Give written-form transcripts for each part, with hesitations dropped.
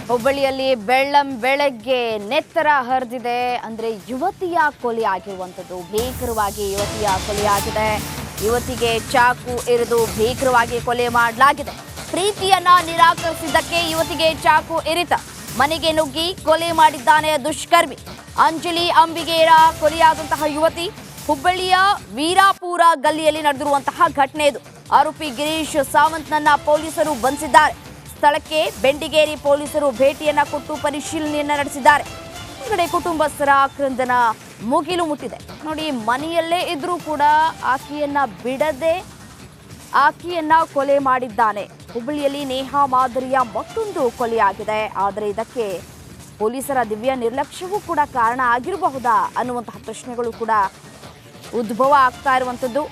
ಹುಬ್ಬಳ್ಳಿಯಲ್ಲಿ ಬೆಳಗ್ಗೆ ನೆತ್ತರ ಹರಿದಿದೆ. ಅಂದ್ರೆ ಯುವತಿಯ ಕೊಲೆ ಆಗಿರುವಂಥದ್ದು, ಭೀಕರವಾಗಿ ಯುವತಿಯ ಕೊಲೆಯಾಗಿದೆ. ಯುವತಿಗೆ ಚಾಕು ಇರಿದು ಭೀಕರವಾಗಿ ಕೊಲೆ ಮಾಡಲಾಗಿದೆ. ಪ್ರೀತಿಯನ್ನ ನಿರಾಕರಿಸಿದ್ದಕ್ಕೆ ಯುವತಿಗೆ ಚಾಕು ಇರಿತ, ಮನೆಗೆ ನುಗ್ಗಿ ಕೊಲೆ ಮಾಡಿದ್ದಾನೆ ದುಷ್ಕರ್ಮಿ. ಅಂಜಲಿ ಅಂಬಿಗೇರ ಕೊಲೆಯಾದಂತಹ ಯುವತಿ ಹುಬ್ಬಳ್ಳಿಯ ವೀರಾಪುರ ಗಲ್ಲಿಯಲ್ಲಿ ನಡೆದಿರುವಂತಹ ಘಟನೆ ಇದು. ಆರೋಪಿ ಗಿರೀಶ್ ಸಾವಂತ್ನನ್ನ ಪೊಲೀಸರು ಬಂಧಿಸಿದ್ದಾರೆ. ಸ್ಥಳಕ್ಕೆ ಬೆಂಡಿಗೇರಿ ಪೊಲೀಸರು ಭೇಟಿಯನ್ನ ಕೊಟ್ಟು ಪರಿಶೀಲನೆಯನ್ನ ನಡೆಸಿದ್ದಾರೆ. ಈ ಕಡೆ ಕುಟುಂಬಸ್ಥರ ಕ್ರಂದನ ಮುಗಿಲು ಮುಟ್ಟಿದೆ. ನೋಡಿ, ಮನೆಯಲ್ಲೇ ಇದ್ರೂ ಕೂಡ ಆಕೆಯನ್ನ ಬಿಡದೆ ಆಕೆಯನ್ನ ಕೊಲೆ ಮಾಡಿದ್ದಾನೆ. ಹುಬ್ಬಳ್ಳಿಯಲ್ಲಿ ನೇಹಾ ಮಾದರಿಯ ಮತ್ತೊಂದು ಕೊಲೆಯಾಗಿದೆ. ಆದರೆ ಇದಕ್ಕೆ ಪೊಲೀಸರ ದಿವ್ಯ ನಿರ್ಲಕ್ಷ್ಯವೂ ಕೂಡ ಕಾರಣ ಆಗಿರಬಹುದಾ ಅನ್ನುವಂತಹ ಪ್ರಶ್ನೆಗಳು ಕೂಡ ಉದ್ಭವ ಆಗ್ತಾ ಇರುವಂಥದ್ದು.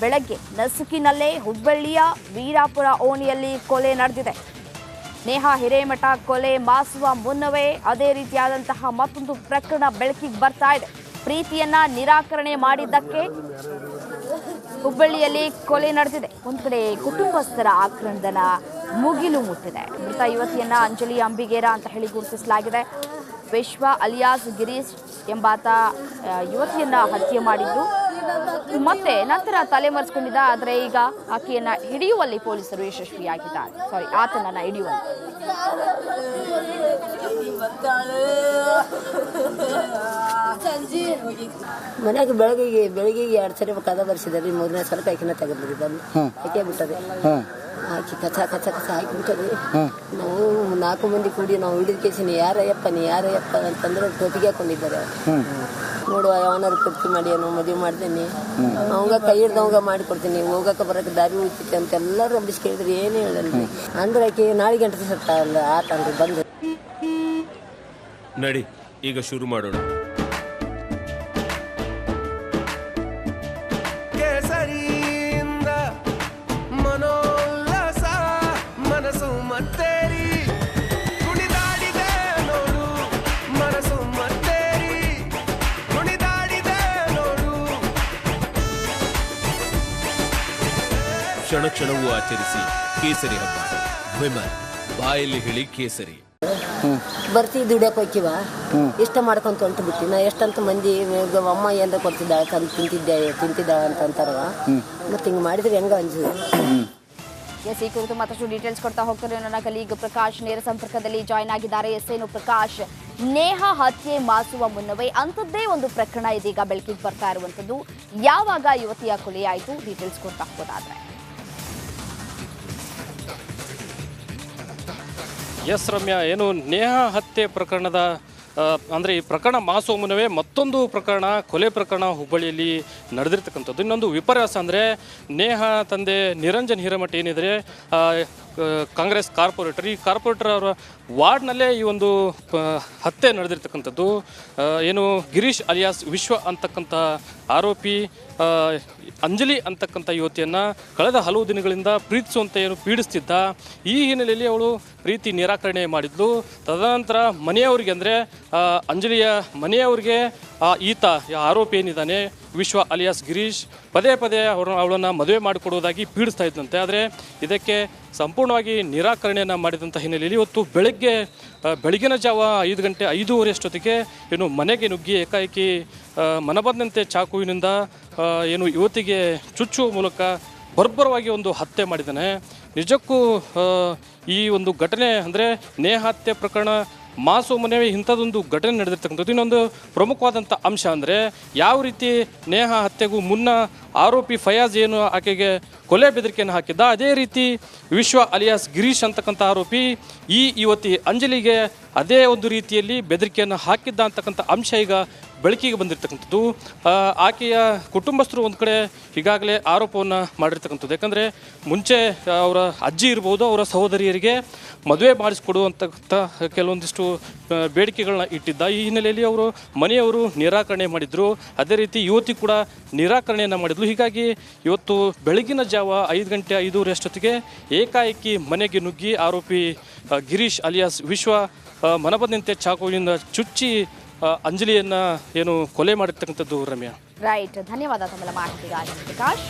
ಬೆಳಗ್ಗೆ ನಸುಕಿನಲ್ಲೇ ಹುಬ್ಬಳ್ಳಿಯ ವೀರಾಪುರ ಓಣಿಯಲ್ಲಿ ಕೊಲೆ ನಡೆದಿದೆ. ನೇಹಾ ಹಿರೇಮಠ ಕೊಲೆ ಮಾಸುವ ಮುನ್ನವೇ ಅದೇ ರೀತಿಯಾದಂತಹ ಮತ್ತೊಂದು ಪ್ರಕರಣ ಬೆಳಕಿಗೆ ಬರ್ತಾ ಇದೆ. ಪ್ರೀತಿಯನ್ನ ನಿರಾಕರಣೆ ಮಾಡಿದ್ದಕ್ಕೆ ಹುಬ್ಬಳ್ಳಿಯಲ್ಲಿ ಕೊಲೆ ನಡೆದಿದೆ. ಒಂದು ಕಡೆ ಕುಟುಂಬಸ್ಥರ ಆಕ್ರಂದನ ಮುಗಿಲು ಮುಟ್ಟಿದೆ. ಮೃತ ಯುವತಿಯನ್ನ ಅಂಜಲಿ ಅಂಬಿಗೇರ ಅಂತ ಹೇಳಿ ಗುರುತಿಸಲಾಗಿದೆ. ವಿಶ್ವ ಅಲಿಯಾಸ್ ಗಿರೀಶ್ ಎಂಬಾತ ಯುವತಿಯನ್ನ ಹತ್ಯೆ ಮಾಡಿದ್ದು, ಮತ್ತೆ ನಂತರ ತಲೆಮರೆಸಿಕೊಂಡಿದ್ದ. ಆದರೆ ಈಗ ಆಕೆಯನ್ನ ಹಿಡಿಯುವಲ್ಲಿ ಪೊಲೀಸರು ಯಶಸ್ವಿಯಾಗಿದ್ದಾರೆ. ಆತನನ್ನ ಹಿಡಿಯುವಲ್ಲಿ. ಮನೆಗೆ ಬೆಳಗ್ಗೆ 2 ಸರಿ ಕದ ಬರ್ಸಿದಾರೆ. 3ನೇ ಸಲ ಕೈಕಿನ ತೆಗೆದ್ರಿ ಬಂದು ಹಾಕೇ ಬಿಟ್ಟದೆ. ಹಾಕಿ ಕಚ ಹಾಕಿಬಿಟ್ಟದೆ. ನಾವು 4 ಮಂದಿ ಕೂಡಿ ನಾವು ಹಿಡಿದ ಕೇಸಿನಿ ಯಾರಯ್ಯಪ್ಪ ಅಂತಂದ್ರೆ ಟೋಪಿಗೆ ಹಾಕೊಂಡಿದ್ದಾರೆ. ನೋಡುವ ಯಾವನಾರು ಪೂರ್ತಿ ಮಾಡಿ ಏನೋ ಮದುವೆ ಮಾಡ್ತೇನೆ, ಅವಂಗ ಕೈ ಹಿಡ್ದವಂಗ ಮಾಡಿಕೊಡ್ತೀನಿ, ಹೋಗಕ್ಕೆ ಬರಕ್ಕೆ ದಾರಿ ಹೋಗ್ತೈತೆ ಅಂತ ಎಲ್ಲರೂ ನಂಬಿಸಿ ಕೇಳಿದ್ರಿ. ಏನು ಹೇಳಲ್ರಿ ಅಂದ್ರೆ ಆಕೆ ನಾಳೆ ಗಂಟೆ ಸತ್ತ ಅಲ್ಲ ಆತನ್ರಿ ಬಂದು ನಡಿ ಈಗ ಶುರು ಮಾಡೋಣ. ಕೇಸರಿಯಿಂದ ಮನೋಲ್ಲಾಸ ಮನಸ್ಸು ಮತ್ತೇರಿ ಕುಣಿದಾಡಿದೆ ನೋಡು, ಮನಸ್ಸು ಮತ್ತೇರಿ ಕುಣಿದಾಡಿದೆ ನೋಡು. ಕ್ಷಣ ಕ್ಷಣವೂ ಆಚರಿಸಿ ಕೇಸರಿ ಹಬ್ಬ. ವಿಮಲ್ ಬಾಯಲ್ಲಿ ಹೇಳಿ ಕೇಸರಿ. ಬರ್ತಿ ದುಡಿಯಕ್ಕೆ ಹೋಯ್ಕಿವ ಇಷ್ಟ ಮಾಡ್ಕೊಂತ ಹೊಂಟು ಬಿಟ್ಟು ನಾ ಎಷ್ಟಂತ ಮಂದಿ ಅಮ್ಮ ಏನಾರ ಕೊಡ್ತಿದ್ದಾಳೆ ತಂದು ತಿಂತಿದ್ದಾಳೆ ಅಂತ ಅಂತಾರವ. ಮತ್ತೆ ಹಿಂಗೆ ಮಾಡಿದ್ರೆ ಹೆಂಗ ಅನ್ಸುದು. ಈ ಕುರಿತು ಮತ್ತಷ್ಟು ಡೀಟೇಲ್ಸ್ ಕೊಡ್ತಾ ಹೋಗ್ತಾರೆ ನನ್ನ ಕಲೀಗ್ ಪ್ರಕಾಶ್ ನೇರ ಸಂಪರ್ಕದಲ್ಲಿ ಜಾಯ್ನ್ ಆಗಿದ್ದಾರೆ. ಏನು ಪ್ರಕಾಶ್, ನೇಹಾ ಹತ್ಯೆ ಮಾಸುವ ಮುನ್ನವೇ ಅಂಥದ್ದೇ ಒಂದು ಪ್ರಕರಣ ಇದೀಗ ಬೆಳಕಿಗೆ ಬರ್ತಾ ಇರುವಂಥದ್ದು. ಯಾವಾಗ ಯುವತಿಯ ಕೊಲೆ ಆಯಿತು, ಡೀಟೇಲ್ಸ್ ಕೊಡ್ತಾ ಹೋಗೋದಾದ್ರೆ. ಎಸ್ ರಮ್ಯಾ, ಏನು ನೇಹಾ ಹತ್ಯೆ ಪ್ರಕರಣದ ಅಂದರೆ ಈ ಪ್ರಕರಣ ಮಾಸುವ ಮುನ್ನವೇ ಮತ್ತೊಂದು ಪ್ರಕರಣ, ಕೊಲೆ ಪ್ರಕರಣ ಹುಬ್ಬಳ್ಳಿಯಲ್ಲಿ ನಡೆದಿರ್ತಕ್ಕಂಥದ್ದು. ಇನ್ನೊಂದು ವಿಪರ್ಯಾಸ ಅಂದರೆ ನೇಹಾ ತಂದೆ ನಿರಂಜನ್ ಹಿರೇಮಠ ಏನಿದ್ರೆ ಕಾಂಗ್ರೆಸ್ ಕಾರ್ಪೊರೇಟರ್, ಈ ಕಾರ್ಪೊರೇಟರ್ ಅವರ ವಾರ್ಡ್ನಲ್ಲೇ ಈ ಒಂದು ಹತ್ಯೆ ನಡೆದಿರ್ತಕ್ಕಂಥದ್ದು. ಏನು ಗಿರೀಶ್ ಅಲಿಯಾಸ್ ವಿಶ್ವ ಅಂತಕ್ಕಂಥ ಆರೋಪಿ ಅಂಜಲಿ ಅಂತಕ್ಕಂಥ ಯುವತಿಯನ್ನು ಕಳೆದ ಹಲವು ದಿನಗಳಿಂದ ಪ್ರೀತಿಸುವಂತೆ ಏನು ಪೀಡಿಸ್ತಿದ್ದ. ಈ ಹಿನ್ನೆಲೆಯಲ್ಲಿ ಅವಳು ಪ್ರೀತಿ ನಿರಾಕರಣೆ ಮಾಡಿದ್ಲು. ತದನಂತರ ಮನೆಯವರಿಗೆ ಅಂದರೆ ಅಂಜಲಿಯ ಮನೆಯವರಿಗೆ ಈತ ಆರೋಪಿ ಏನಿದ್ದಾನೆ ವಿಶ್ವ ಅಲಿಯಾಸ್ ಗಿರೀಶ್ ಪದೇ ಅವಳನ್ನು ಮದುವೆ ಮಾಡಿಕೊಡುವುದಾಗಿ ಪೀಡಿಸ್ತಾ ಇದ್ದಂತೆ. ಆದರೆ ಇದಕ್ಕೆ ಸಂಪೂರ್ಣವಾಗಿ ನಿರಾಕರಣೆಯನ್ನು ಮಾಡಿದಂಥ ಹಿನ್ನೆಲೆಯಲ್ಲಿ ಇವತ್ತು ಬೆಳಗಿನ ಜಾವ 5 ಗಂಟೆ 5:30 ಅಷ್ಟೊತ್ತಿಗೆ ಏನು ಮನೆಗೆ ನುಗ್ಗಿ ಏಕಾಏಕಿ ಮನಬಂದಂತೆ ಚಾಕುವಿನಿಂದ ಏನು ಯುವತಿಗೆ ಚುಚ್ಚುವ ಮೂಲಕ ಬರ್ಬರವಾಗಿ ಒಂದು ಹತ್ಯೆ ಮಾಡಿದ್ದಾನೆ. ನಿಜಕ್ಕೂ ಈ ಒಂದು ಘಟನೆ ಅಂದರೆ ನೇಹಾ ಹತ್ಯೆ ಪ್ರಕರಣ ಮಾಸು ಮುನ್ನವೇ ಇಂಥದ್ದೊಂದು ಘಟನೆ ನಡೆದಿರ್ತಕ್ಕಂಥದ್ದು. ಇನ್ನೊಂದು ಪ್ರಮುಖವಾದಂಥ ಅಂಶ ಅಂದರೆ ಯಾವ ರೀತಿ ನೇಹಾ ಹತ್ಯೆಗೂ ಮುನ್ನ ಆರೋಪಿ ಫಯಾಜ್ ಏನು ಆಕೆಗೆ ಕೊಲೆ ಬೆದರಿಕೆಯನ್ನು ಹಾಕಿದ್ದ, ಅದೇ ರೀತಿ ವಿಶ್ವ ಅಲಿಯಾಸ್ ಗಿರೀಶ್ ಅಂತಕ್ಕಂಥ ಆರೋಪಿ ಈ ಯುವತಿ ಅಂಜಲಿಗೆ ಅದೇ ಒಂದು ರೀತಿಯಲ್ಲಿ ಬೆದರಿಕೆಯನ್ನು ಹಾಕಿದ್ದ ಅಂತಕ್ಕಂಥ ಅಂಶ ಈಗ ಬೆಳಕಿಗೆ ಬಂದಿರತಕ್ಕಂಥದ್ದು. ಆಕೆಯ ಕುಟುಂಬಸ್ಥರು ಒಂದು ಕಡೆ ಈಗಾಗಲೇ ಆರೋಪವನ್ನು ಮಾಡಿರ್ತಕ್ಕಂಥದ್ದು. ಯಾಕಂದರೆ ಮುಂಚೆ ಅವರ ಅಜ್ಜಿ ಇರ್ಬೋದು, ಅವರ ಸಹೋದರಿಯರಿಗೆ ಮದುವೆ ಮಾಡಿಸ್ಕೊಡುವಂಥ ಕೆಲವೊಂದಿಷ್ಟು ಬೇಡಿಕೆಗಳನ್ನ ಇಟ್ಟಿದ್ದ. ಈ ಹಿನ್ನೆಲೆಯಲ್ಲಿ ಮನೆಯವರು ನಿರಾಕರಣೆ ಮಾಡಿದರು, ಅದೇ ರೀತಿ ಯುವತಿ ಕೂಡ ನಿರಾಕರಣೆಯನ್ನು ಮಾಡಿದ್ಲು. ಹೀಗಾಗಿ ಇವತ್ತು ಬೆಳಗಿನ ಜಾವ 5 ಗಂಟೆ 5:30 ಅಷ್ಟೊತ್ತಿಗೆ ಏಕಾಏಕಿ ಮನೆಗೆ ನುಗ್ಗಿ ಆರೋಪಿ ಗಿರೀಶ್ ಅಲಿಯಾಸ್ ವಿಶ್ವ ಮನಬಂದಂತೆ ಚಾಕುವಿನಿಂದ ಚುಚ್ಚಿ ಅಂಜಲಿಯನ್ನು ಏನು ಕೊಲೆ ಮಾಡಿರ್ತಕ್ಕಂಥದ್ದು. ರಮ್ಯಾ, ರೈಟ್, ಧನ್ಯವಾದ ತಮ್ಮೆಲ್ಲ ಮಾಹಿತಿಗಾಗಿ ಪ್ರಕಾಶ್.